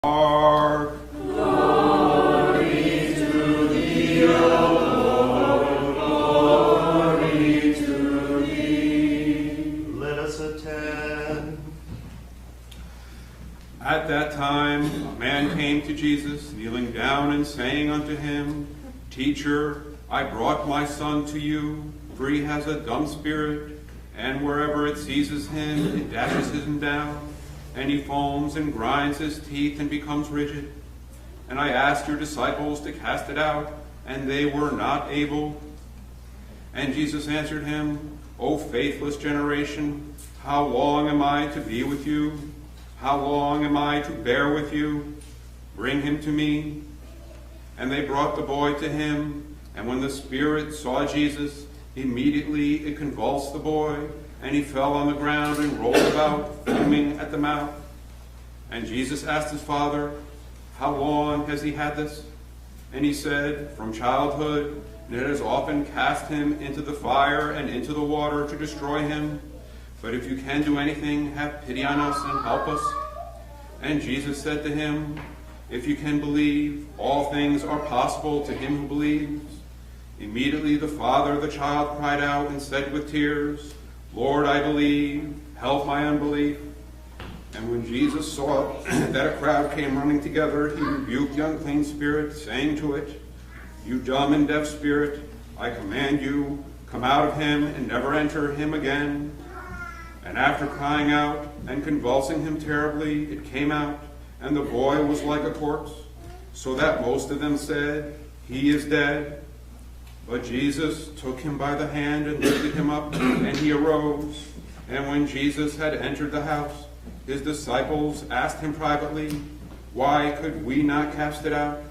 Glory to thee, O Lord, glory to thee. Let us attend. At that time, a man came to Jesus, kneeling down and saying unto him, Teacher, I brought my son to you, for he has a dumb spirit, and wherever it seizes him, it dashes him down, and he foams and grinds his teeth and becomes rigid. And I asked your disciples to cast it out, and they were not able. And Jesus answered him, O faithless generation, how long am I to be with you? How long am I to bear with you? Bring him to me. And they brought the boy to him, and when the spirit saw Jesus, immediately it convulsed the boy, and he fell on the ground and rolled about, foaming at the mouth. And Jesus asked his father, How long has he had this? And he said, From childhood, and it has often cast him into the fire and into the water to destroy him. But if you can do anything, have pity on us and help us. And Jesus said to him, If you can believe, all things are possible to him who believes. Immediately the father of the child cried out and said with tears, Lord, I believe, help my unbelief. And when Jesus saw that a crowd came running together, he rebuked the unclean spirit, saying to it, You dumb and deaf spirit, I command you, come out of him and never enter him again. And after crying out and convulsing him terribly, it came out, and the boy was like a corpse, so that most of them said, He is dead. But Jesus took him by the hand and lifted him up, and he arose. And when Jesus had entered the house, his disciples asked him privately, Why could we not cast it out?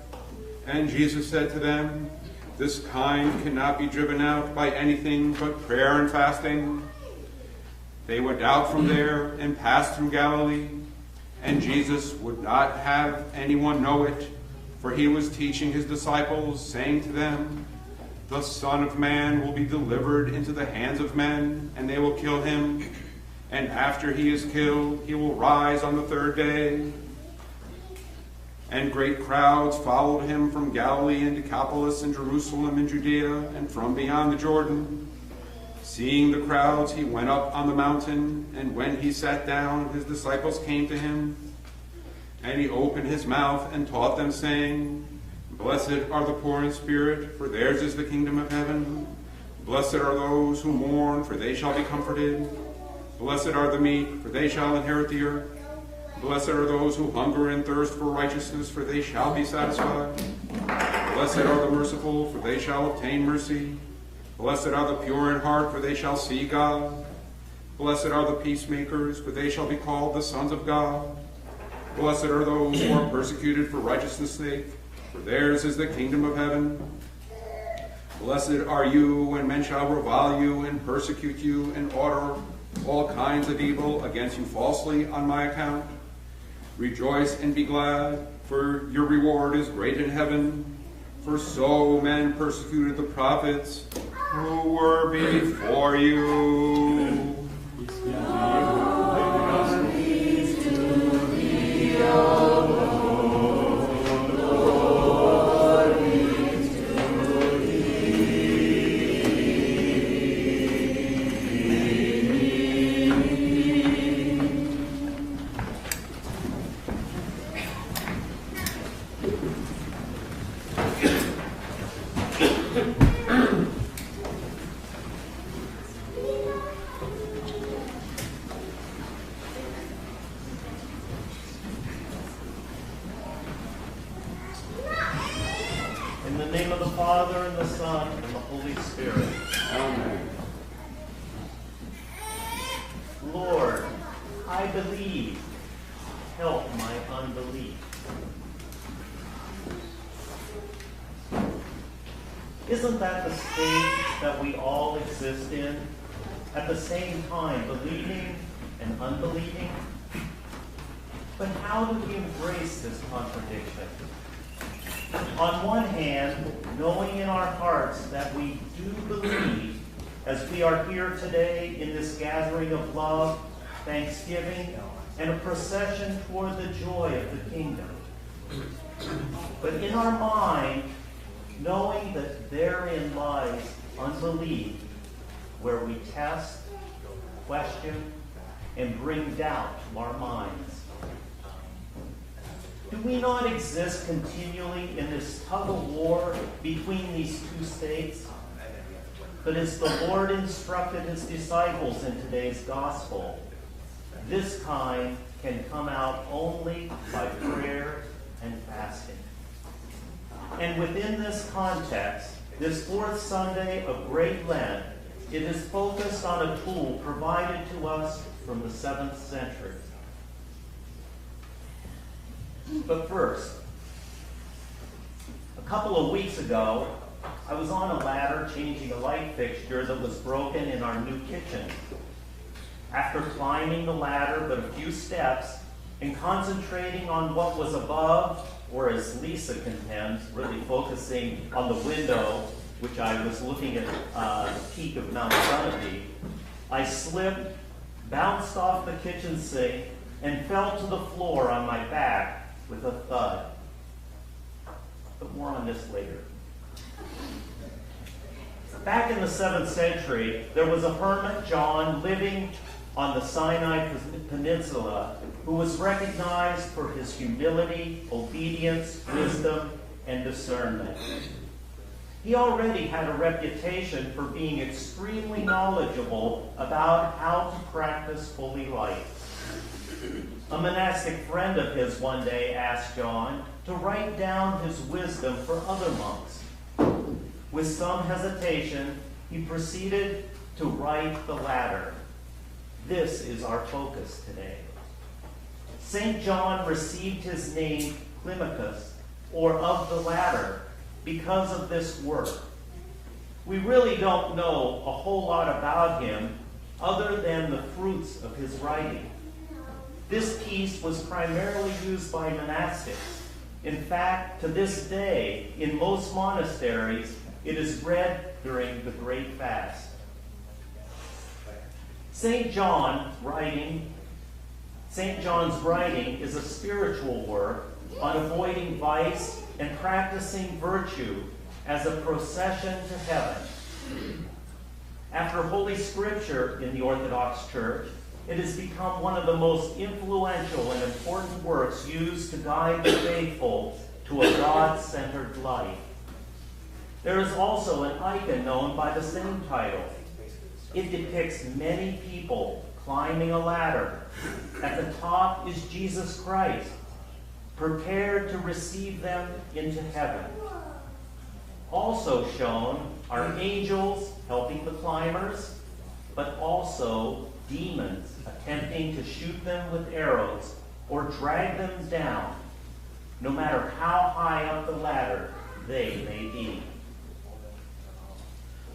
And Jesus said to them, This kind cannot be driven out by anything but prayer and fasting. They went out from there and passed through Galilee, and Jesus would not have anyone know it, for he was teaching his disciples, saying to them, The Son of Man will be delivered into the hands of men, and they will kill him. And after he is killed, he will rise on the third day. And great crowds followed him from Galilee and Decapolis and Jerusalem and Judea and from beyond the Jordan. Seeing the crowds, he went up on the mountain, and when he sat down, his disciples came to him. And he opened his mouth and taught them, saying, Blessed are the poor in spirit, for theirs is the kingdom of heaven. Blessed are those who mourn, for they shall be comforted. Blessed are the meek, for they shall inherit the earth. Blessed are those who hunger and thirst for righteousness, for they shall be satisfied. Blessed are the merciful, for they shall obtain mercy. Blessed are the pure in heart, for they shall see God. Blessed are the peacemakers, for they shall be called the sons of God. Blessed are those who are persecuted for righteousness' sake, for theirs is the kingdom of heaven. Blessed are you when men shall revile you and persecute you and utter all kinds of evil against you falsely on my account. Rejoice and be glad, for your reward is great in heaven. For so men persecuted the prophets who were before you. In the name of the Father, and the Son, and the Holy Spirit. Amen. Lord, I believe. Help my unbelief. Isn't that the state that we all exist in? At the same time, believing and unbelieving? But how do we embrace this contradiction? On one hand, knowing in our hearts that we do believe, as we are here today in this gathering of love, thanksgiving, and a procession toward the joy of the kingdom. but in our mind, knowing that therein lies unbelief, where we test, question, and bring doubt to our minds. Do we not exist continually in this tug of war between these two states? But as the Lord instructed his disciples in today's gospel, this kind can come out only by prayer and fasting. And within this context, this fourth Sunday of Great Lent, it is focused on a tool provided to us from the 7th century. But first, a couple of weeks ago, I was on a ladder changing a light fixture that was broken in our new kitchen. After climbing the ladder but a few steps and concentrating on what was above, or as Lisa contends, really focusing on the window, which I was looking at the peak of Mount Sunapee, I slipped, bounced off the kitchen sink, and fell to the floor on my back with a thud. But more on this later. Back in the 7th century, there was a hermit, John, living on the Sinai Peninsula, who was recognized for his humility, obedience, wisdom, and discernment. He already had a reputation for being extremely knowledgeable about how to practice holy life. A monastic friend of his one day asked John to write down his wisdom for other monks. With some hesitation, he proceeded to write the latter. This is our focus today. St. John received his name Climacus, or of the ladder, because of this work. We really don't know a whole lot about him other than the fruits of his writing. This piece was primarily used by monastics. In fact, to this day, in most monasteries, it is read during the Great Fast. St. John's writing is a spiritual work on avoiding vice and practicing virtue as a procession to heaven. After Holy Scripture in the Orthodox Church, it has become one of the most influential and important works used to guide the faithful to a God-centered life. There is also an icon known by the same title. It depicts many people climbing a ladder. At the top is Jesus Christ, prepared to receive them into heaven. Also shown are angels helping the climbers, but also demons attempting to shoot them with arrows or drag them down, no matter how high up the ladder they may be.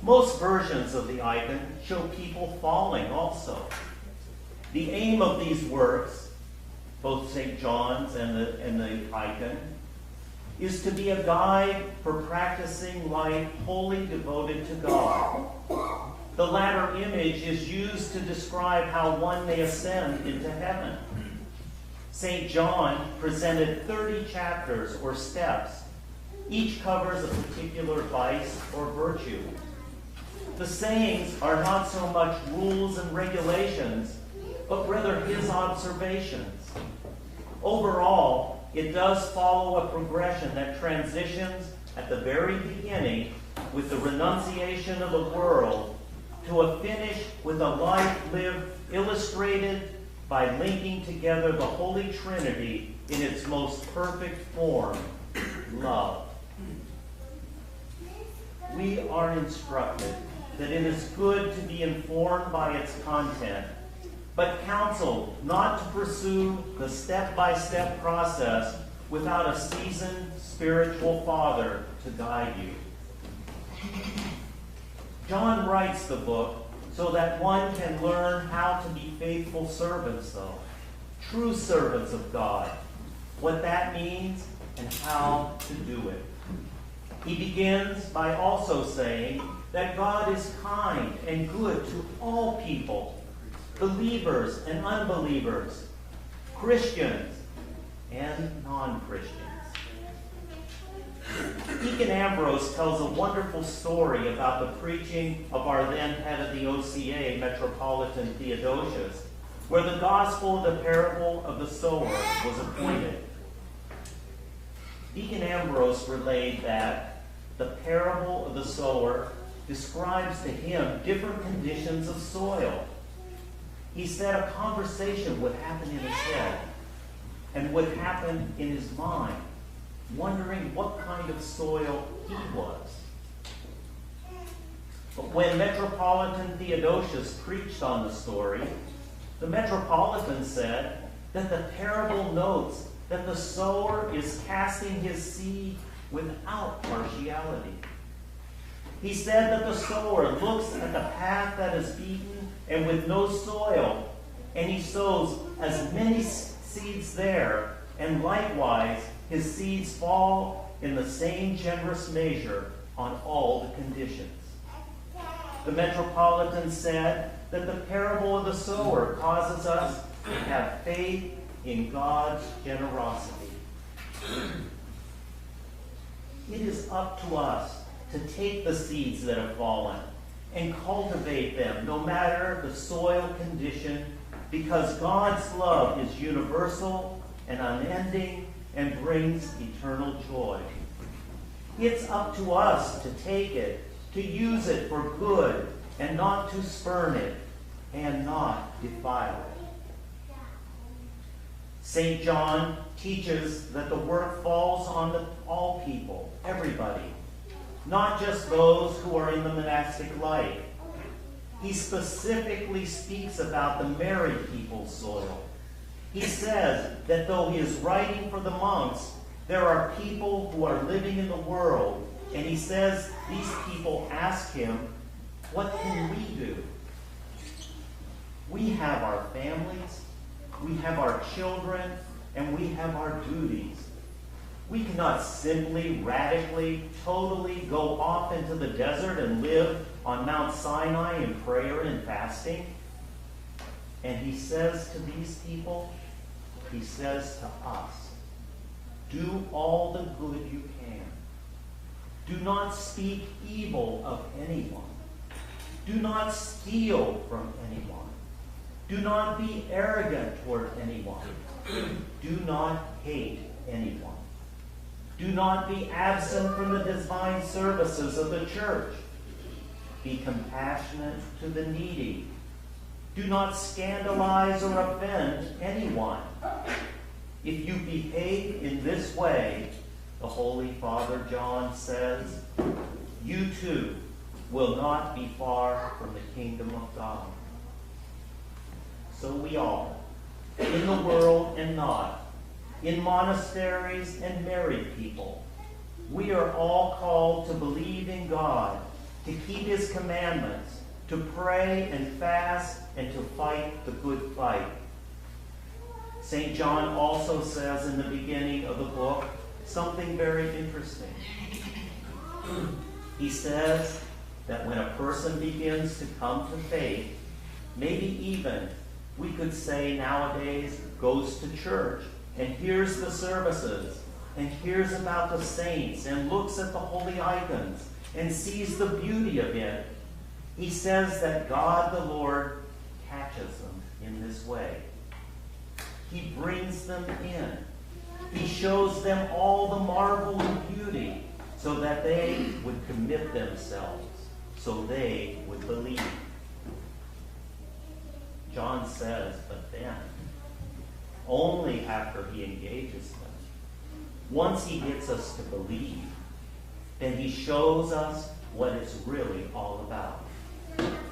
Most versions of the icon show people falling also. The aim of these works, both St. John's and the icon, is to be a guide for practicing life wholly devoted to God. The latter image is used to describe how one may ascend into heaven. St. John presented 30 chapters or steps. Each covers a particular vice or virtue. The sayings are not so much rules and regulations, but rather his observations. Overall, it does follow a progression that transitions at the very beginning with the renunciation of the world to a finish with a life lived illustrated by linking together the Holy Trinity in its most perfect form, love. We are instructed that it is good to be informed by its content, but counseled not to pursue the step-by-step process without a seasoned spiritual father to guide you. John writes the book so that one can learn how to be faithful servants, though, true servants of God, what that means and how to do it. He begins by also saying that God is kind and good to all people, believers and unbelievers, Christians and non-Christians. Deacon Ambrose tells a wonderful story about the preaching of our then head of the OCA, Metropolitan Theodosius, where the gospel of the parable of the sower was appointed. Deacon Ambrose relayed that the parable of the sower describes to him different conditions of soil. He said a conversation would happen in his head and would happen in his mind, wondering what kind of soil he was. But when Metropolitan Theodosius preached on the story, the Metropolitan said that the parable notes that the sower is casting his seed without partiality. He said that the sower looks at the path that is beaten and with no soil, and he sows as many seeds there, and likewise his seeds fall in the same generous measure on all the conditions. The Metropolitan said that the parable of the sower causes us to have faith in God's generosity. It is up to us to take the seeds that have fallen and cultivate them, no matter the soil condition, because God's love is universal and unending and brings eternal joy. It's up to us to take it, to use it for good, and not to spurn it and not defile it. St. John teaches that the work falls on all people, everybody, not just those who are in the monastic life. He specifically speaks about the married people's soil. He says that though he is writing for the monks, there are people who are living in the world, and he says these people ask him, what can we do? We have our families, we have our children, and we have our duties. We cannot simply, radically, totally go off into the desert and live on Mount Sinai in prayer and fasting. And he says to these people, he says to us, do all the good you can. Do not speak evil of anyone. Do not steal from anyone. Do not be arrogant toward anyone. Do not hate anyone. Do not be absent from the divine services of the church. Be compassionate to the needy. Do not scandalize or offend anyone. If you behave in this way, the Holy Father John says, you too will not be far from the kingdom of God. So we all, in the world and not, in monasteries and married people, we are all called to believe in God, to keep his commandments, to pray and fast, and to fight the good fight. St. John also says in the beginning of the book something very interesting. He says that when a person begins to come to faith, maybe even, we could say nowadays, goes to church and hears the services and hears about the saints and looks at the holy icons and sees the beauty of it, he says that God the Lord catches them in this way. He brings them in. He shows them all the marvel and beauty so that they would commit themselves, so they would believe. John says, but then, only after he engages them, once he gets us to believe, then he shows us what it's really all about.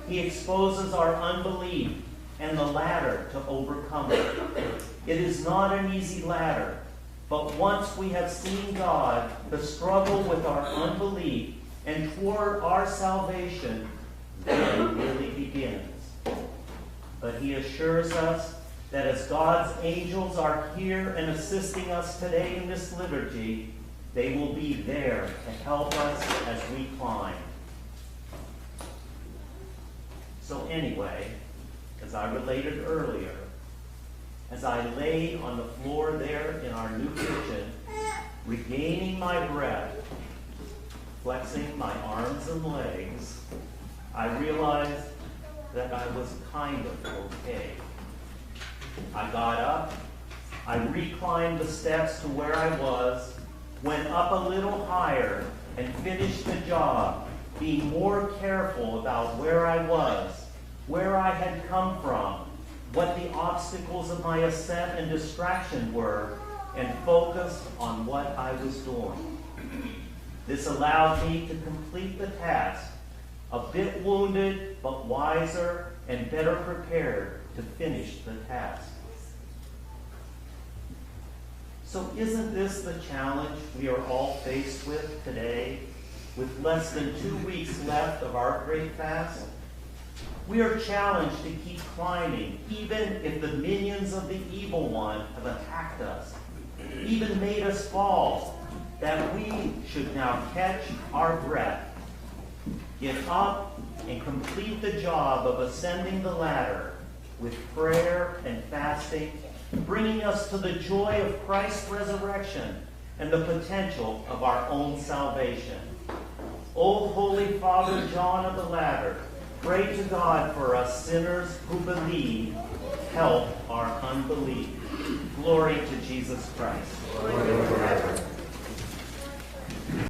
He exposes our unbelief and the ladder to overcome it. It is not an easy ladder, but once we have seen God, the struggle with our unbelief and toward our salvation then really begins. But he assures us that as God's angels are here and assisting us today in this liturgy, they will be there to help us as we climb. So anyway, as I related earlier, as I lay on the floor there in our new kitchen, regaining my breath, flexing my arms and legs, I realized that I was kind of okay. I got up, I reclimbed the steps to where I was, went up a little higher, and finished the job, being more careful about where I was, where I had come from, what the obstacles of my ascent and distraction were, and focused on what I was doing. This allowed me to complete the task, a bit wounded, but wiser and better prepared to finish the task. So isn't this the challenge we are all faced with today, with less than 2 weeks left of our great fast? We are challenged to keep climbing, even if the minions of the evil one have attacked us, even made us fall, that we should now catch our breath, get up, and complete the job of ascending the ladder with prayer and fasting, bringing us to the joy of Christ's resurrection and the potential of our own salvation. O Holy Father John of the Ladder, pray to God for us sinners who believe. Help our unbelief. Glory to Jesus Christ. Glory forever.